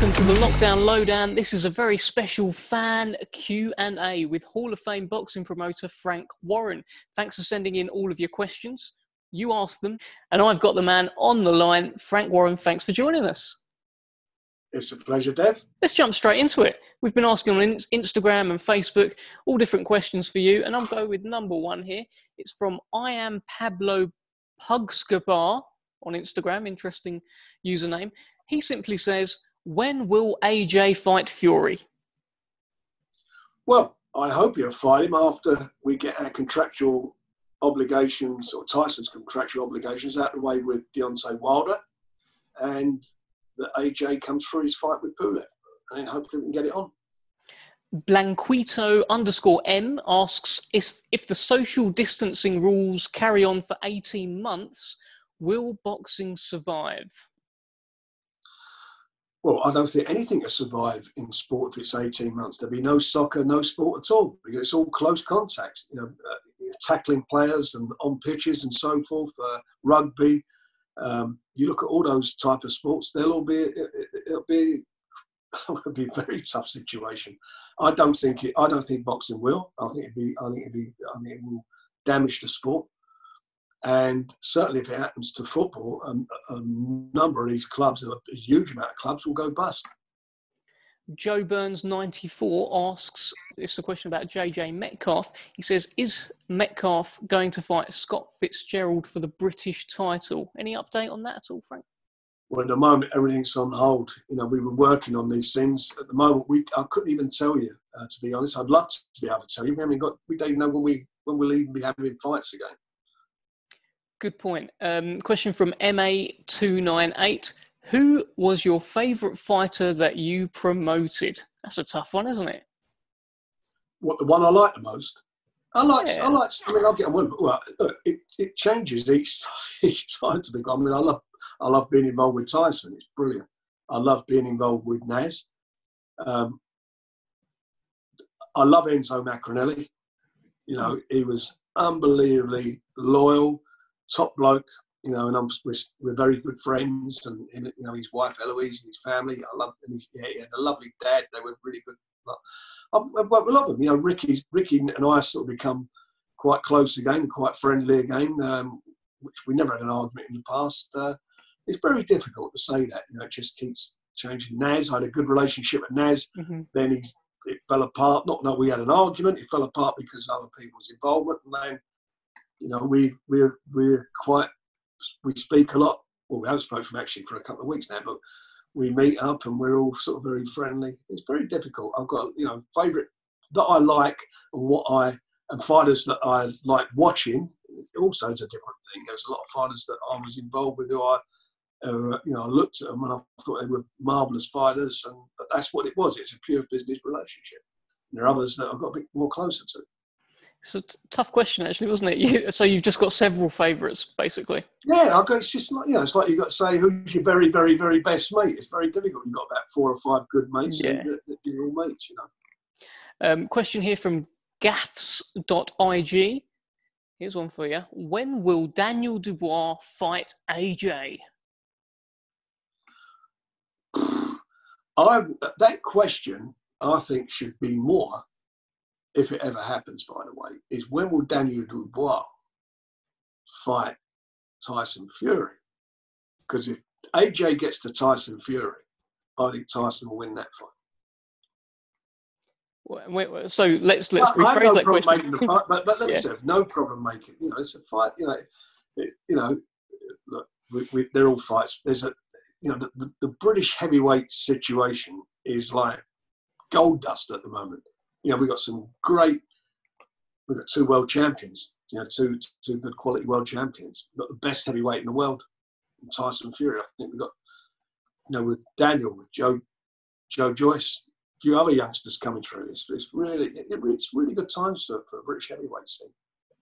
Welcome to the Lockdown Lowdown. This is a very special fan Q&A with Hall of Fame boxing promoter Frank Warren. Thanks for sending in all of your questions. You asked them, and I've got the man on the line. Frank Warren, thanks for joining us. It's a pleasure, Dev. Let's jump straight into it. We've been asking on Instagram and Facebook all different questions for you, and I'll go with number one here. It's from I am Pablo Pugskabar on Instagram. Interesting username. He simply says, when will AJ fight Fury? Well, I hope you'll fight him after we get our contractual obligations, or Tyson's contractual obligations, out of the way with Deontay Wilder, and that AJ comes through his fight with Pulev, and then hopefully we can get it on. Blanquito_M asks, if the social distancing rules carry on for 18 months, will boxing survive? Well, I don't think anything will survive in sport if it's 18 months. There'll be no soccer, no sport at all, because it's all close contact. Tackling players and on pitches and so forth. Rugby. You look at all those type of sports; it'll be a very tough situation. I don't think boxing will. I think it will damage the sport. And certainly, if it happens to football, a number of these clubs, a huge amount of clubs, will go bust. Joe Burns 94 asks, this is a question about JJ Metcalf. He says, is Metcalf going to fight Scott Fitzgerald for the British title? Any update on that at all, Frank? Well, at the moment, everything's on hold. We were working on these things. At the moment, I couldn't even tell you, to be honest. I'd love to be able to tell you. We don't know when we'll even be having fights again. Good point. Question from MA298. Who was your favourite fighter that you promoted? That's a tough one, isn't it? What, the one I like the most? I'll get on with it. Well, it changes each time, to be honest. I love being involved with Tyson. It's brilliant. I love being involved with Naz. I love Enzo Macronelli. He was unbelievably loyal, top bloke. And we're very good friends, and his wife Eloise and his family. I love, and he had a lovely dad. They were really good. I've worked with a lot of them. Ricky and I sort of become quite close again, quite friendly again, which we never had an argument in the past. It's very difficult to say that. It just keeps changing. Naz, I had a good relationship with Naz. Mm-hmm. Then it fell apart. Not that we had an argument. It fell apart because of other people's involvement. And then, we speak a lot. Well, we haven't spoken actually for a couple of weeks now, but we meet up and we're all sort of very friendly. It's very difficult. I've got, favourite that I like and fighters that I like watching. Also, is a different thing. There's a lot of fighters that I was involved with who I looked at them and I thought they were marvellous fighters, but that's what it was. It's a pure business relationship. And there are others that I've got a bit more closer to. It's a tough question, actually, wasn't it? So you've just got several favourites, basically. Yeah, it's just like, it's like you've got to say who's your very, very, very best mate. It's very difficult. You've got about 4 or 5 good mates, yeah. And you're all mates, Question here from gaffs.ig. Here's one for you. When will Daniel Dubois fight AJ? That question, I think, should be more, if it ever happens, by the way, is when will Daniel Dubois fight Tyson Fury? Because if AJ gets to Tyson Fury, I think Tyson will win that fight. So let's rephrase that question. But let me say, no problem making. It's a fight. Look, they're all fights. There's the British heavyweight situation is like gold dust at the moment. We've got we've got 2 world champions, two good quality world champions. We've got the best heavyweight in the world, Tyson Fury. I think we've got, with Daniel, with Joe Joyce, a few other youngsters coming through. It's really good times for British heavyweight scene.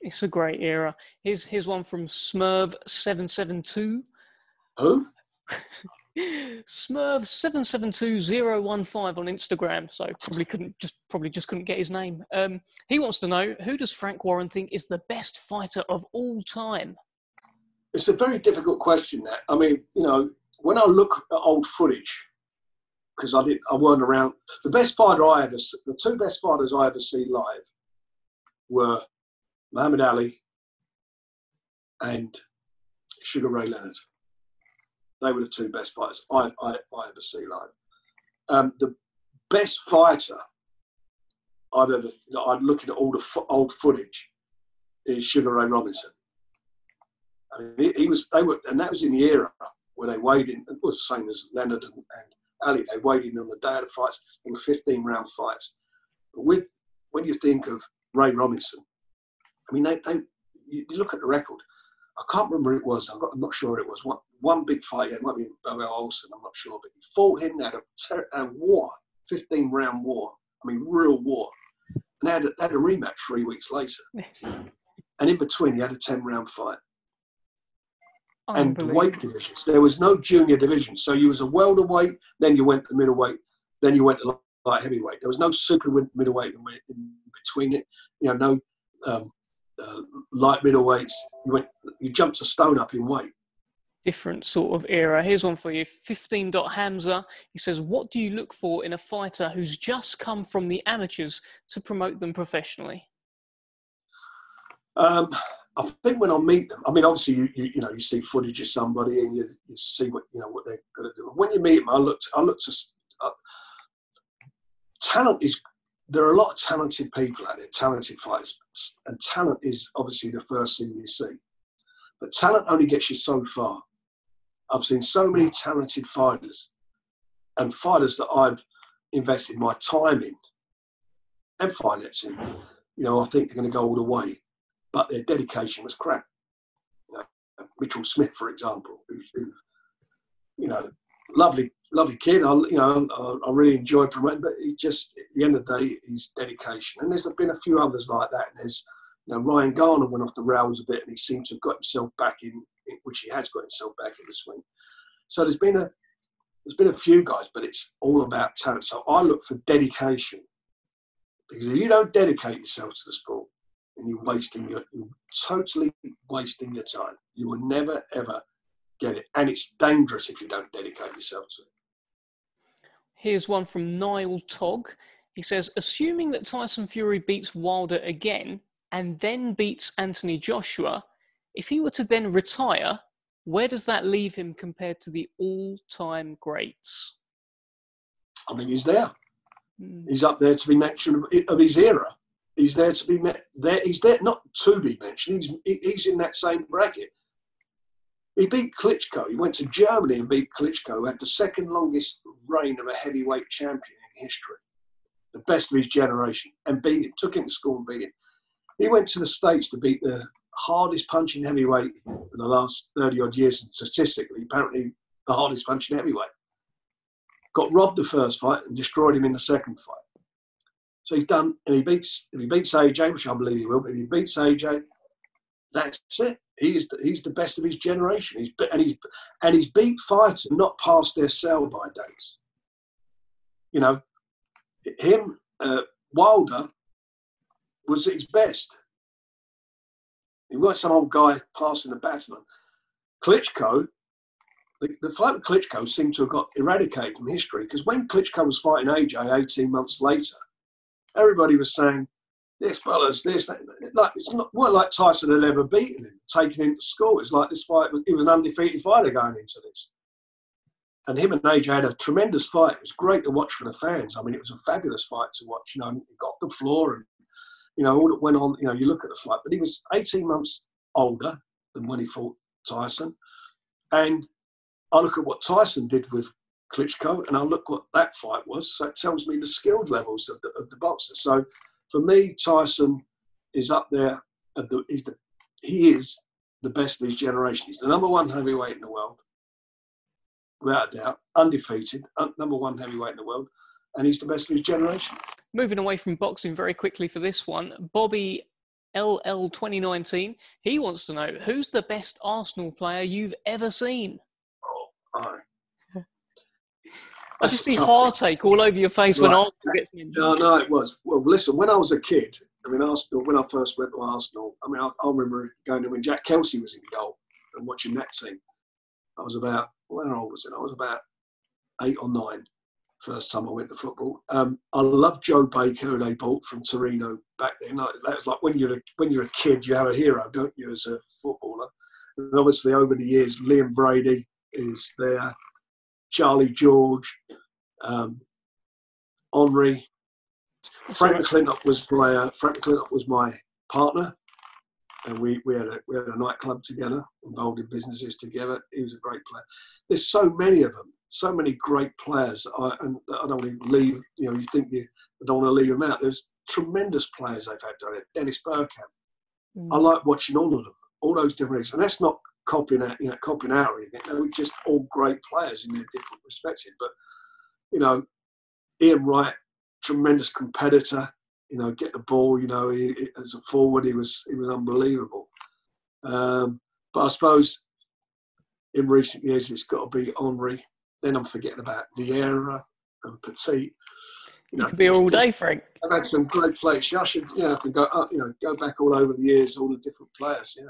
It's a great era. Here's one from Smurv772. Who? Smurv772015 on Instagram, so probably just couldn't get his name. He wants to know, who does Frank Warren think is the best fighter of all time? It's a very difficult question, that. I mean, when I look at old footage, because I weren't around. The two best fighters I ever see live were Muhammad Ali and Sugar Ray Leonard. They were the two best fighters I ever see live. The best fighter I'd looking at all the old footage is Sugar Ray Robinson. I mean, and that was in the era where they weighed in. It was the same as Leonard and Ali. They weighed in on the day of the fights. They were 15-round fights. But when you think of Ray Robinson, I mean, you look at the record. I can't remember who it was. I'm not sure it was one big fight. It might be Bobo Olsen. I'm not sure, but he fought him. They had a war, 15-round war. I mean, real war. And they had a rematch 3 weeks later. And in between, he had a 10-round fight. And the weight divisions. There was no junior division. So you was a welterweight, then you went to middleweight, then you went to light heavyweight. There was no super middleweight in between it. You know, no light middleweights. You jumped a stone up in weight. Different sort of era. Here's one for you. 15. Hamza. He says, what do you look for in a fighter who's just come from the amateurs to promote them professionally? I think when I meet them, I mean, obviously, you see footage of somebody and you see what they're going to do. When you meet them, I look to talent is. There are a lot of talented people out there, talented fighters, and talent is obviously the first thing you see. But talent only gets you so far. I've seen so many talented fighters, and fighters that I've invested my time in and finance in. I think they're going to go all the way. But their dedication was crap. Mitchell Smith, for example, who lovely kid. I really enjoyed promoting, but he just, at the end of the day, his dedication. And there's been a few others like that. And there's, Ryan Garner went off the rails a bit, and he seemed to have got himself back in, which he has got himself back in the swing. So there's been a few guys, but it's all about talent. So I look for dedication, because if you don't dedicate yourself to the sport, and you're totally wasting your time. You will never, ever get it. And it's dangerous if you don't dedicate yourself to it. Here's one from Niall Togg. He says, assuming that Tyson Fury beats Wilder again and then beats Anthony Joshua, if he were to then retire, where does that leave him compared to the all-time greats? I mean, he's there. He's up there to be mentioned of his era. He's there to be He's there not to be mentioned. He's in that same bracket. He beat Klitschko. He went to Germany and beat Klitschko, who had the second longest reign of a heavyweight champion in history, the best of his generation, and beat him. Took him to school and beat him. He went to the States to beat the hardest punching heavyweight in the last 30 odd years, and statistically, apparently the hardest punching heavyweight. Got robbed the first fight and destroyed him in the second fight. So he's done, and if he beats AJ, which I believe he will, but if he beats AJ, that's it. He's the best of his generation. He's beat fighters not past their sell-by dates. Wilder was at his best. He wasn't some old guy passing the baton on. Klitschko, the fight with Klitschko seemed to have got eradicated from history, because when Klitschko was fighting AJ 18 months later, everybody was saying, this fella's this. Like, it's not like Tyson had ever beaten him, taken him to school. It's like this fight, he was an undefeated fighter going into this. And him and AJ had a tremendous fight. It was great to watch for the fans. I mean, it was a fabulous fight to watch. He got the floor and, all that went on. You look at the fight. But he was 18 months older than when he fought Tyson. And I look at what Tyson did with Klitschko, and I look what that fight was. So it tells me the skilled levels of the boxers. So for me, Tyson is up there. He is the best of his generation. He's the number one heavyweight in the world, without a doubt, undefeated, number one heavyweight in the world, and he's the best of his generation. Moving away from boxing very quickly for this one, Bobby LL 2019, he wants to know, who's the best Arsenal player you've ever seen? I just see heartache all over your face when Arsenal gets mentioned. No, it was. Well, listen, when I was a kid, Arsenal, when I first went to Arsenal, I remember going to when Jack Kelsey was in goal and watching that team. I was about, when old was it? I was about 8 or 9. first time I went to football. I loved Joe Baker, who they bought from Torino back then. That was like when you're a kid, you have a hero, don't you, as a footballer? And obviously, over the years, Liam Brady is there, Charlie George, Henry. Frank McClintock was my partner, and we had a nightclub together, involved in businesses together. He was a great player. There's so many of them, so many great players. And I don't want to leave. You think you don't want to leave them out. There's tremendous players they've had down there. Dennis Bergkamp. I like watching all of them, all those different things, and that's not copying out or anything. They're just all great players in their different respects. But Ian Wright, tremendous competitor. Get the ball. He, as a forward, he was unbelievable. But I suppose in recent years, it's got to be Henry. Then I'm forgetting about Vieira and Petit. You could be here all day, Frank. I've had some great players. I should, I can go up, go back all over the years, all the different players. Yeah.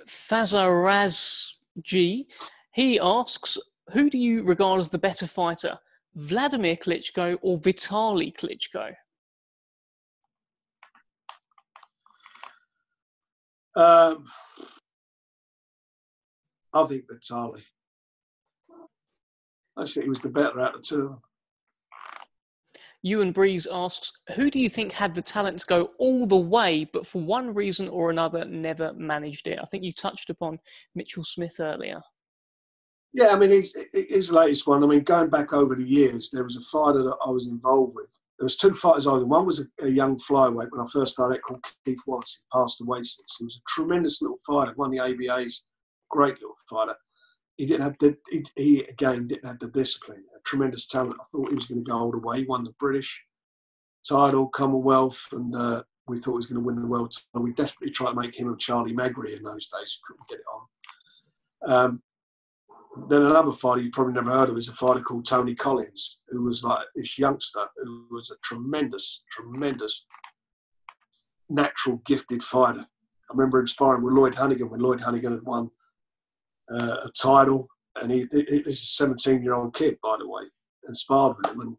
Fazaraz G, he asks, who do you regard as the better fighter, Vladimir Klitschko or Vitaly Klitschko? I think Vitaly. I think he was the better out of the two. Ewan Breeze asks, who do you think had the talent to go all the way, but for one reason or another never managed it? I think you touched upon Mitchell Smith earlier. Yeah, I mean, his latest one, going back over the years, there was a fighter that I was involved with. There was two fighters I was in. One was a young flyweight when I first started, called Keith Wallace. He passed away since. He was a tremendous little fighter, won the ABA's, great little fighter. He didn't have didn't have the discipline. A tremendous talent. I thought he was going to go all the way. He won the British title, Commonwealth, and we thought he was going to win the world title. We desperately tried to make him and Charlie Magri in those days. Couldn't get it on. Then another fighter you probably never heard of is a fighter called Tony Collins, who was like this youngster who was a tremendous, tremendous, natural, gifted fighter. I remember him sparring with Lloyd Honeyghan when Lloyd Honeyghan had won a title, and this is a 17-year-old kid, by the way, and sparred with him. And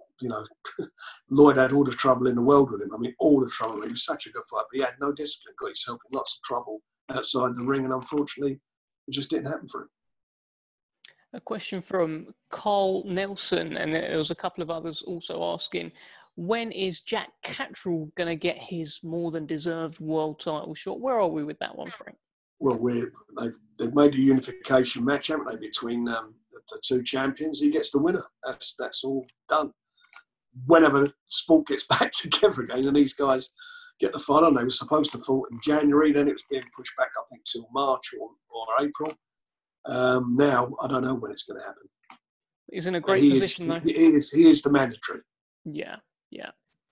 Lloyd had all the trouble in the world with him. All the trouble. He was such a good fighter, but he had no discipline. Got himself in lots of trouble outside the ring, and unfortunately, it just didn't happen for him. A question from Carl Nelson, and there was a couple of others also asking, when is Jack Catterall going to get his more than deserved world title shot? Where are we with that one, Frank? Well, they've made the unification match, haven't they, between the two champions? He gets the winner. That's all done. Whenever sport gets back together again, and these guys get the fight on, they were supposed to fight in January, then it was being pushed back, I think, till March or April. Now, I don't know when it's going to happen. He's in a great position, though. He is the mandatory. Yeah.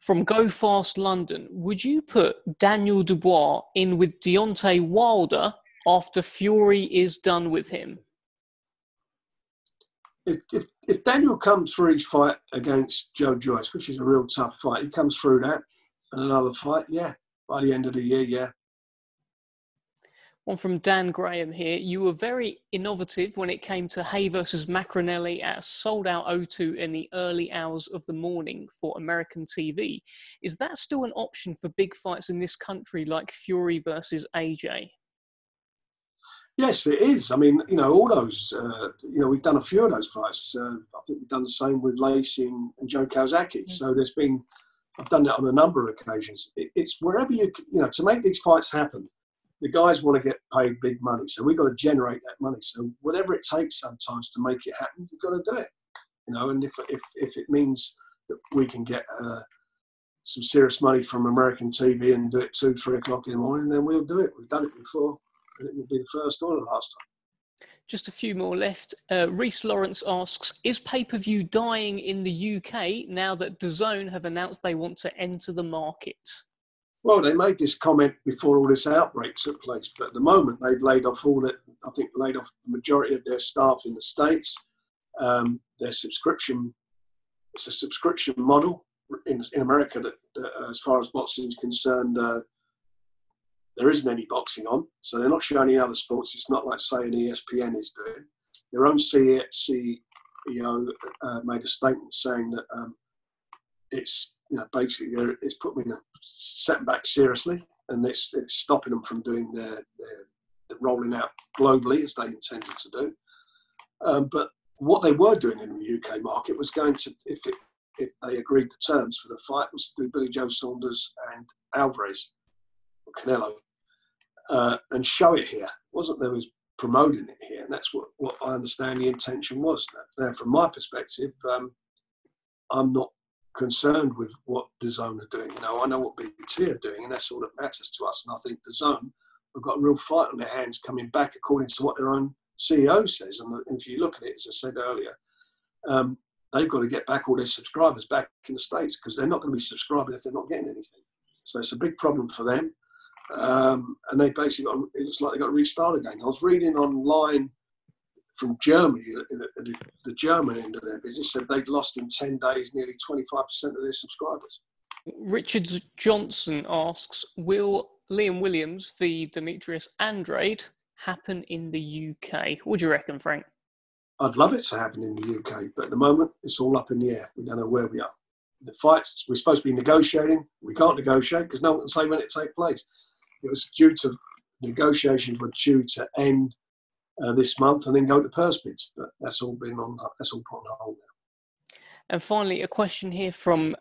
From Go Fast London, would you put Daniel Dubois in with Deontay Wilder after Fury is done with him? If Daniel comes through his fight against Joe Joyce, which is a real tough fight, he comes through that and another fight, yeah. By the end of the year, yeah. One from Dan Graham here. You were very innovative when it came to Hay versus Macronelli at a sold-out O2 in the early hours of the morning for American TV. Is that still an option for big fights in this country like Fury versus AJ? Yes, it is. All those, we've done a few of those fights. I think we've done the same with Lacey and Joe Kawasaki. Mm-hmm. So I've done that on a number of occasions. It's wherever to make these fights happen, the guys want to get paid big money. So we've got to generate that money. So whatever it takes sometimes to make it happen, you've got to do it. And if it means that we can get some serious money from American TV and do it 2-3 o'clock in the morning, then we'll do it. We've done it before. And it will be the first or the last time. Just a few more left. Reese Lawrence asks, is pay-per-view dying in the UK now that DAZN have announced they want to enter the market? Well, they made this comment before all this outbreak took place, but at the moment they've laid off the majority of their staff in the States. Their subscription, it's a subscription model in America that as far as boxing is concerned, there isn't any boxing on, so they're not showing any other sports. It's not like, say, an ESPN is doing. Their own CBS made a statement saying that it's basically it's put me in a setback seriously, and it's stopping them from doing their rolling out globally as they intended to do. But what they were doing in the UK market was going to, if they agreed the terms for the fight, was to do Billy Joe Saunders and Alvarez, or Canelo, and show it here. It wasn't there was promoting it here, and that's what I understand the intention was. Now, from my perspective, I'm not concerned with what DAZN are doing. I know what BT are doing, and that's all that matters to us. And I think DAZN have got a real fight on their hands coming back, according to what their own CEO says. And if you look at it, as I said earlier, they've got to get back all their subscribers back in the States, because they're not going to be subscribing if they're not getting anything. So it's a big problem for them. And they basically it looks like they got to restart again. I was reading online from Germany, the German end of their business, said they'd lost in 10 days nearly 25% of their subscribers. Richard Johnson asks, will Liam Williams v Demetrius Andrade happen in the UK? What do you reckon, Frank? I'd love it to happen in the UK, but at the moment it's all up in the air. We don't know where we are. The fights, we're supposed to be negotiating. We can't negotiate because no one can say when it takes place. It was negotiations were due to end this month and then go to purse bids, but that's all put on hold now. And finally, a question here from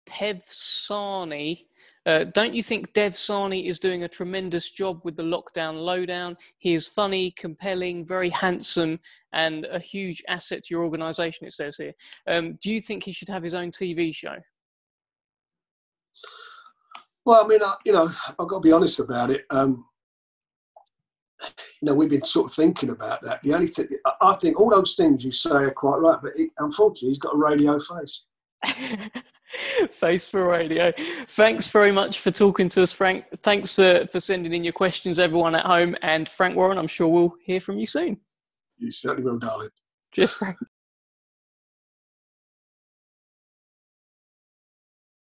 Pev Sani. Don't you think Dev Sani is doing a tremendous job with the Lowdown? He is funny, compelling, very handsome, and a huge asset to your organisation, it says here. Do you think he should have his own TV show? Well, I mean, I've got to be honest about it. We've been sort of thinking about that. The only thing, I think all those things you say are quite right, but unfortunately, he's got a radio face. Face for radio. Thanks very much for talking to us, Frank. Thanks for sending in your questions, everyone at home. And Frank Warren, I'm sure we'll hear from you soon. You certainly will, darling. Cheers, Frank.